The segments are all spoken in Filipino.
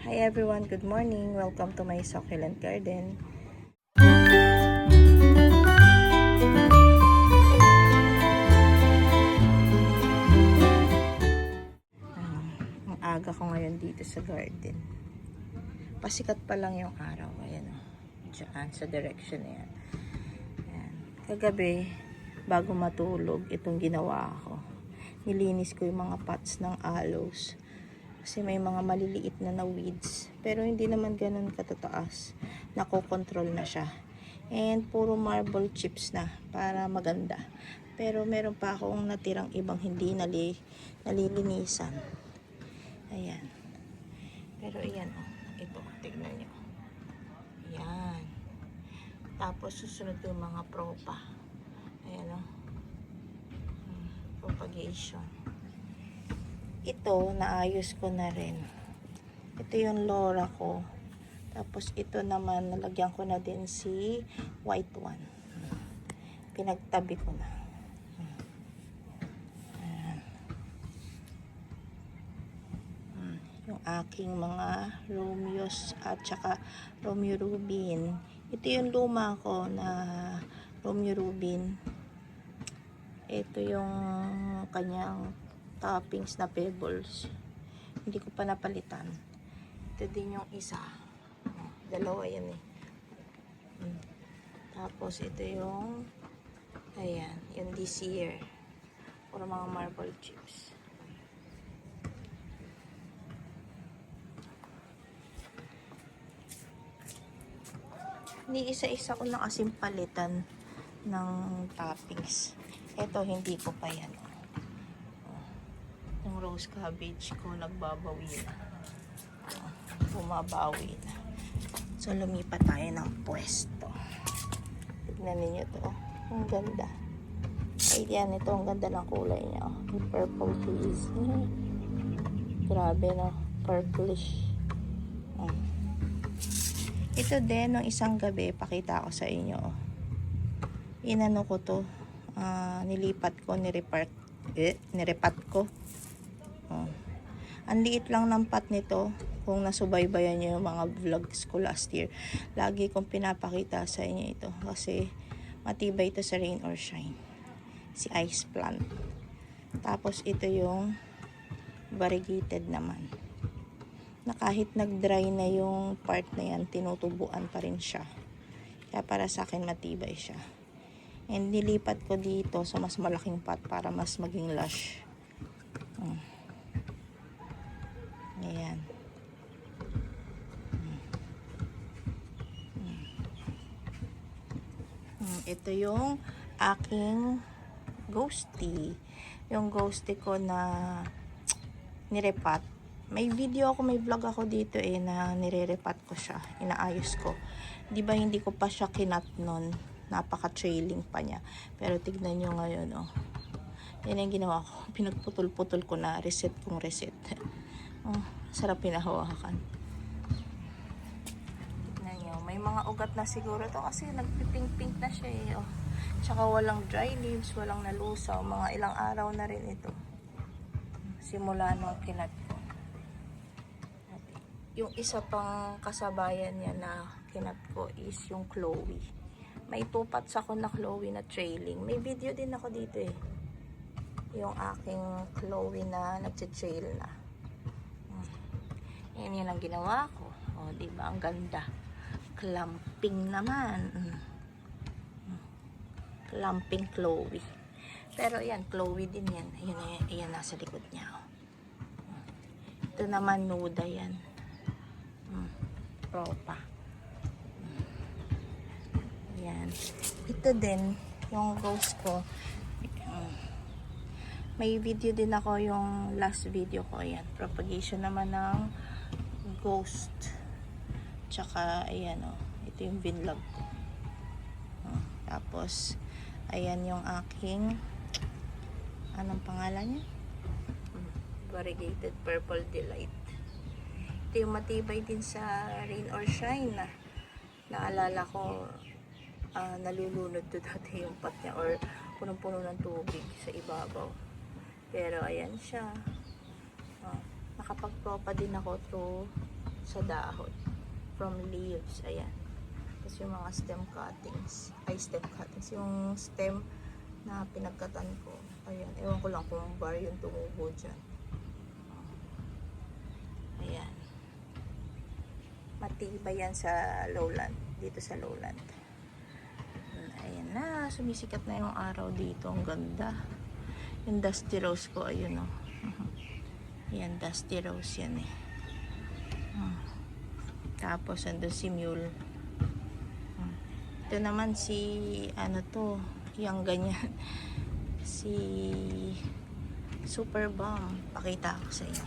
Hi everyone, good morning. Welcome to my succulent garden. Ang aga ko ngayon dito sa garden. Pasikat pa lang yung araw. Ayan o. Diyan, sa direction na yan. Ayan. Kagabi, bago matulog, itong ginawa ko. Nilinis ko yung mga pots ng aloes. Kasi may mga maliliit na weeds. Pero hindi naman ganun katataas. Nakokontrol na siya. And puro marble chips na para maganda. Pero meron pa akong natirang ibang hindi nalilinisan. Ayan. Pero ayan o. Ito, tignan nyo. Ayan. Tapos susunod yung mga propa. Ayan o. Propagation. Ito, naayos ko na rin. Ito yung Laura ko. Tapos ito naman, nalagyan ko na din si white one. Pinagtabi ko na. Ayan. Yung aking mga Romeos at saka Romeo Rubin. Ito yung luma ko na Romeo Rubin. Ito yung kanyang toppings na pebbles. Hindi ko pa napalitan. Ito din yung isa. Dalawa yan eh. Tapos ito yung ayan, yung this year. Puro mga marble chips. Hindi isa-isa ko na kasing palitan ng toppings. Ito hindi ko pa yan. Yung rose cabbage ko nagbabawi na. Bumabawi na. So lumipat tayo ng pwesto. Tignan niyo to. Ang ganda. Ay yan, ito ang ganda ng kulay niya. Yung purple please. Grabe no, purplish. Ito din, nung isang gabi, pakita ko sa inyo. Inano ko to. Nilipat ko, nirepat ko. Ang liit lang ng pot nito. Kung nasubaybayan nyo yung mga vlogs ko last year, lagi kong pinapakita sa inyo ito. Kasi matibay ito sa rain or shine. Si ice plant. Tapos ito yung variegated naman. Na kahit nag-dry na yung part na yan, tinutubuan pa rin siya. Kaya para sa akin matibay siya. And nilipat ko dito sa mas malaking pot para mas maging lush. Ayan. Ito yung aking ghosty. Yung ghosty ko na nirepat. May video ako, may vlog ako dito na nirerepat ko siya. Inaayos ko. Di ba hindi ko pa siya kinat nun. Napaka-trailing pa niya. Pero tignan nyo ngayon, oh. Yan yung ginawa ko. Pinagputol-putol ko na. Reset kong reset. Oh, sarap pinahawakan. Tignan nyo. May mga ugat na siguro to kasi nagpipink-pink na siya eh. Oh. Tsaka walang dry leaves, walang nalusaw. Mga ilang araw na rin ito. Simula nung kinat ko. Yung isa pang kasabayan niya na kinat ko is yung Chloe. May 2 pots ako na Chloe na trailing. May video din ako dito eh. Yung aking Chloe na nagche-trail na. Yan ang ginawa ko. O, diba? Ang ganda. Clamping naman. Clamping Chloe. Pero yan, Chloe din yan. Ayan nasa likod niya. Ito naman, nuda yan. Propa. Yan. Ito din, yung ghost ko. May video din ako yung last video ko. Ayan. Propagation naman ng ghost. Tsaka, ayan o. Ito yung vinlog ko. Tapos, ayan yung aking anong pangalan niya? Variegated Purple Delight. Ito yung matibay din sa rain or shine na naalala ko nalulunod to dati yung pot niya or punong-puno ng tubig sa ibabaw. Pero ayan siya. Nakapag-propa din ako through sa dahon. From leaves, ayan. Tapos yung mga stem cuttings. Ay, stem cuttings. Yung stem na pinagkatan ko. Ayan. Ewan ko lang kung bar yung tumubo dyan. Ayan. Matibay yan sa lowland. Dito sa lowland. Ayan na. Sumisikat na yung araw dito. Ang ganda. Yung dusty rose ko. Ayun o. Ayan. Dusty rose yan eh. Tapos andun si mule. Ito naman si ano to. Yung ganyan. Si super bomb. Pakita ko sa inyo.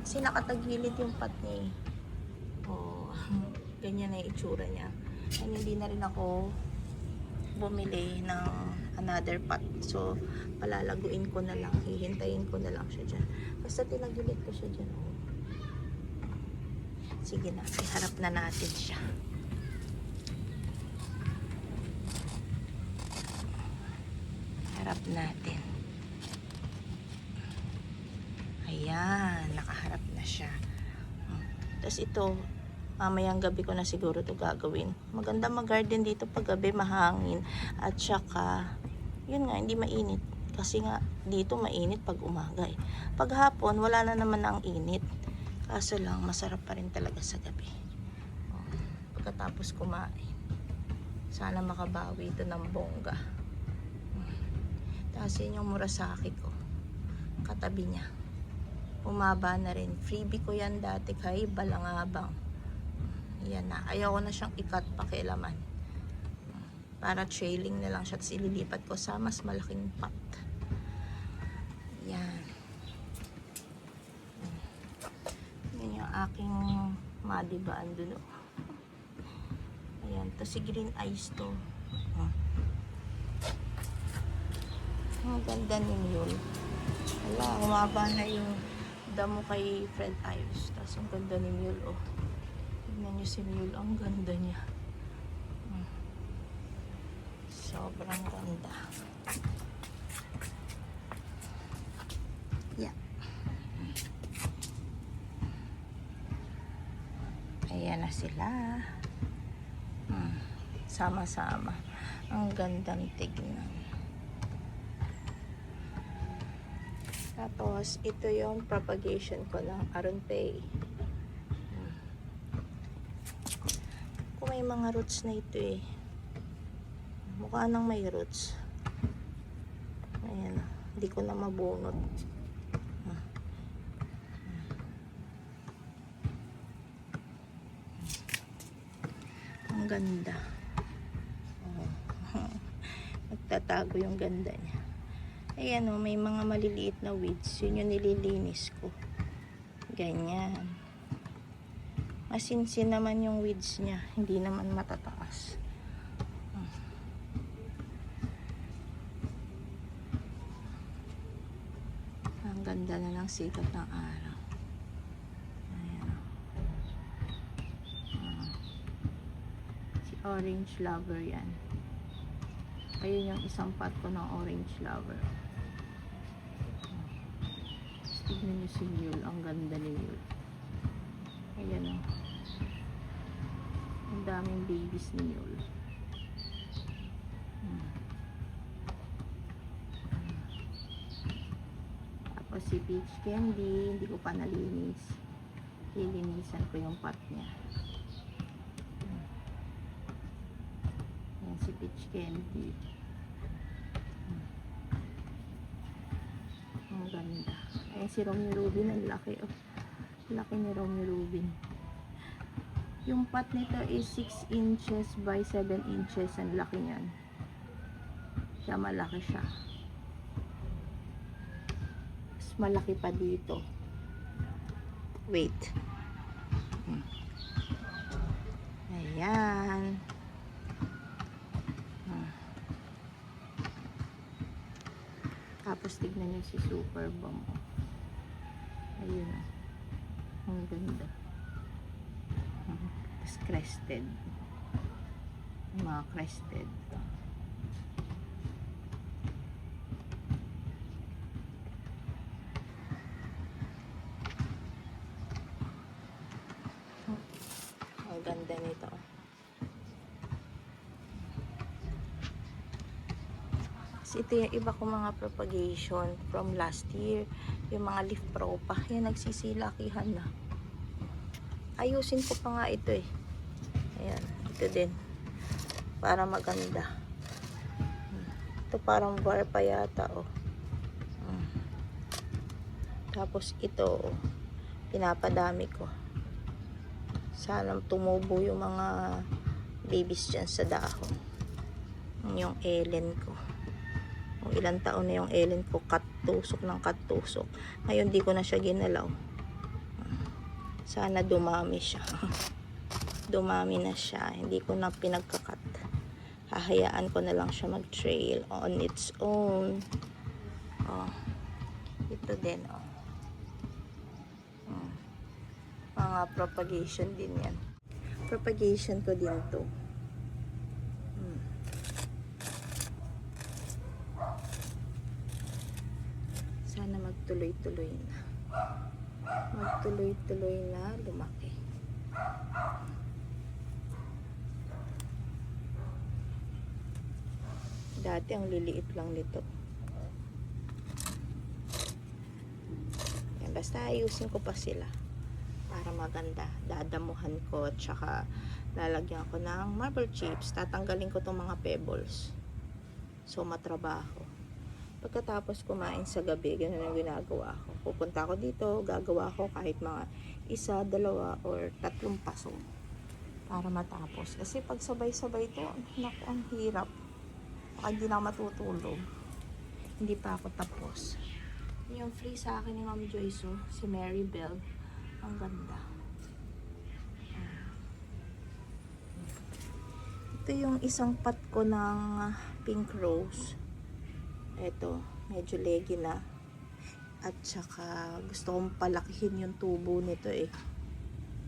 Kasi nakatagilid yung pot niya eh. Oh, ganyan na yung itsura niya. And hindi na rin ako bumili ng another pot. So, palalaguin ko na lang. Hihintayin ko na lang siya dyan. Basta tinagilid ko siya dyan. Oh. Sige na, iharap na natin siya. Harap natin. Ayan, nakaharap na siya. Tapos ito, mamayang gabi ko na siguro to gagawin. Maganda mag-garden dito pag gabi, mahangin. At saka, yun nga, hindi mainit. Kasi nga, dito mainit pag umaga eh. Pag hapon, wala na naman ang init. Kaso lang, masarap pa rin talaga sa gabi. Pagkatapos kumain. Sana makabawi ito ng bongga. Tapos yun yung murasaki ko. Katabi niya. Umaba na rin. Freebie ko yan dati kay Balangabang. Yan na. Ayaw ko na siyang ikat pakialaman. Para trailing na lang siya. Tapos ililipat ko sa mas malaking pot. Yan. Yan yung aking madibaan dun. Ayan. Tapos si green eyes to. Ang ganda ni Mule. Wala, humaba na yung damo kay Fred Ives. Tapos ang ganda ni Mule, oh. Tignan nyo si Mule, ang ganda niya. Sobrang ganda. Yeah. Ayan na sila. Sama-sama. Ang gandang tignan. Tapos, ito yung propagation ko ng Aruntay. Kung may mga roots na ito eh. Mukha nang may roots. Ayan. Hindi ko na mabunot. Ang ganda. Nagtatago yung ganda niya. Ayan o, may mga maliliit na weeds. Yun yung nililinis ko. Ganyan. Masinsin naman yung weeds niya. Hindi naman matataas. Ang ganda na ng sikat ng araw. Ayan o. Si orange lover yan. Ayun yung isang pot ko ng orange lover. Tignan nyo si Mule. Ang ganda ni Mule. Ayan o. Ang daming babies ni Mule. Tapos si Peach Candy, hindi ko pa nalinis. Lilinisan ko yung pot niya. Ayan si Peach Candy. Ang ganda. Ayan si Romeo Rubin, ang laki oh. Laki ni Romeo Rubin. Yung pot nito is 6 inches by 7 inches. Ang laki niyan. Siya malaki siya. Mas malaki pa dito. Wait. Ayan. Tapos tignan niyo si Super Bomb. Ayun o. Ang ganda. Tapos crested. Mga crested. ganda nito. Kasi ito yung iba kong mga propagation from last year. Yung mga leaf propa. Yan, nagsisilakihan na. Ayusin ko pa nga ito eh. Ayan, ito din. Para maganda. Ito parang bar pa yata oh. Tapos ito oh, pinapadami ko. Sana tumubo yung mga babies dyan sa dahon. Yung Ellen ko. O, ilang taon na yung Ellen ko, katusok ng katusok. Ngayon di ko na siya ginalaw. Sana dumami siya. Dumami na siya. Hindi ko na pinagkakat. Hahayaan ko na lang siya mag-trail on its own. Oh, ito din oh. Mga propagation din yan. Propagation ko din to. Sana magtuloy-tuloy na. Magtuloy-tuloy na lumaki. Dati ang liliit lang nito. Yan, basta ayusin ko pa sila para maganda. Dadamuhan ko at saka lalagyan ko ng marble chips. Tatanggalin ko tong mga pebbles. So matrabaho. Pagkatapos kumain sa gabi, ganun ang ginagawa ko. Pupunta ako dito, gagawa ko kahit mga 1, 2, or 3 paso para matapos. Kasi pag sabay-sabay to, naku, ang hirap. Baka hindi na ako matutulog. Hindi pa ako tapos. Yung free sa akin ni Ma'am Joyce, oh, si Mary Bell. Ang ganda. Ito yung isang pot ko ng pink rose. Ito, medyo leggy na. At saka gusto kong palakihin yung tubo nito eh.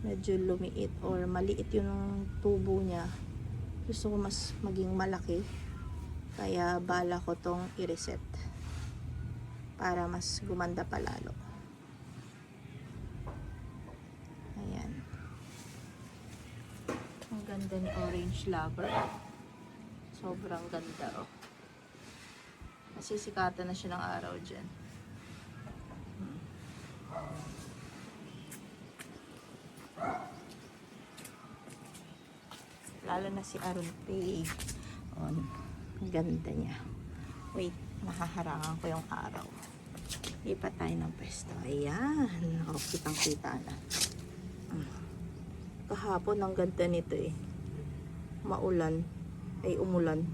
Medyo lumiit or maliit yung tubo niya. Gusto ko mas maging malaki. Kaya bala ko tong i-reset. Para mas gumanda pa lalo. Ayan. Ang ganda ni Orange Lover. Sobrang ganda oh. Nasisikatan na siya ng araw dyan. Lalo na si Aron Pay. Oh, ang ganda niya. Wait, mahaharangan ko yung araw. Lipat tayo ng pwesto. Ayan. Oh, kitang-kita na. Kahapon ang ganda nito eh. Maulan. Ay, umulan.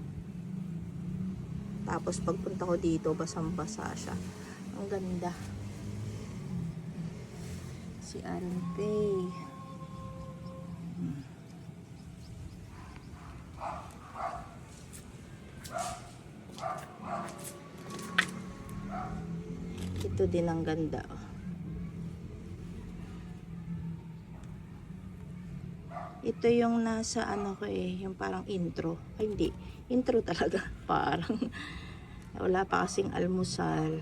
Tapos pagpunta ko dito, basang-basa siya. Ang ganda. Si Aron Pay. Ito din ang ganda. Ito yung nasa ano ko eh, yung parang intro. Ay hindi, intro talaga. Parang wala pa kasing almusal.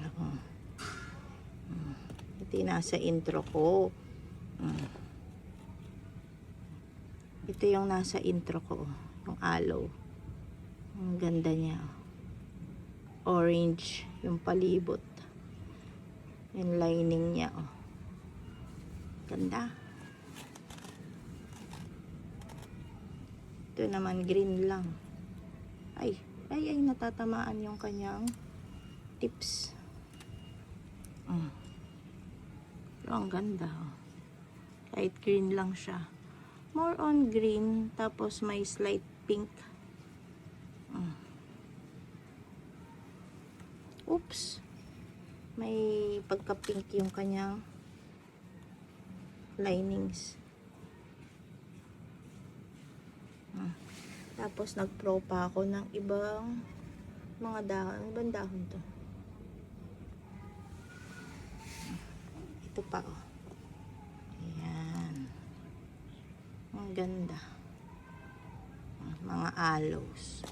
Ito yung nasa intro ko. Ito yung nasa intro ko. Yung aloe. Ang ganda niya. Orange yung palibot. Yung lining niya. Oh. Ganda. Ito naman green lang. Ay, natatamaan yung kanyang tips. Pero ang ganda. Oh. Kahit green lang siya. More on green, tapos may slight pink. Oops. May pagka-pink yung kanyang linings. Tapos nag-pro pa ako ng ibang mga dahon. Ibang dahon to. Ito pa oh. Ayan. Ang ganda. Mga aloes.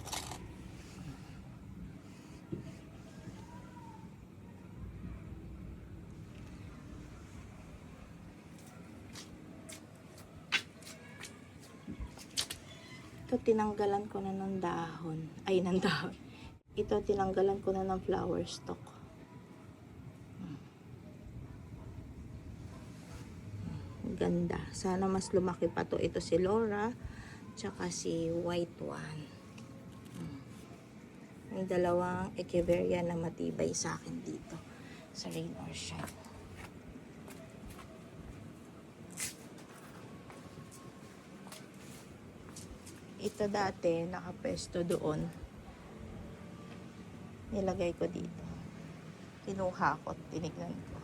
Ito, tinanggalan ko na ng dahon. Ay, ng dahon. Ito, tinanggalan ko na ng flower stalk. Ganda. Sana mas lumaki pa to. Ito si Laura, tsaka si White One. May dalawang echeveria na matibay sa akin dito sa Rain or Shine. Ito dati, nakapesto doon. Nilagay ko dito. Kinuha ko, tinignan ko.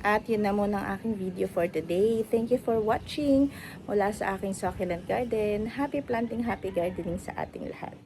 At yun na muna ang aking video for today. Thank you for watching mula sa aking succulent garden. Happy planting, happy gardening sa ating lahat.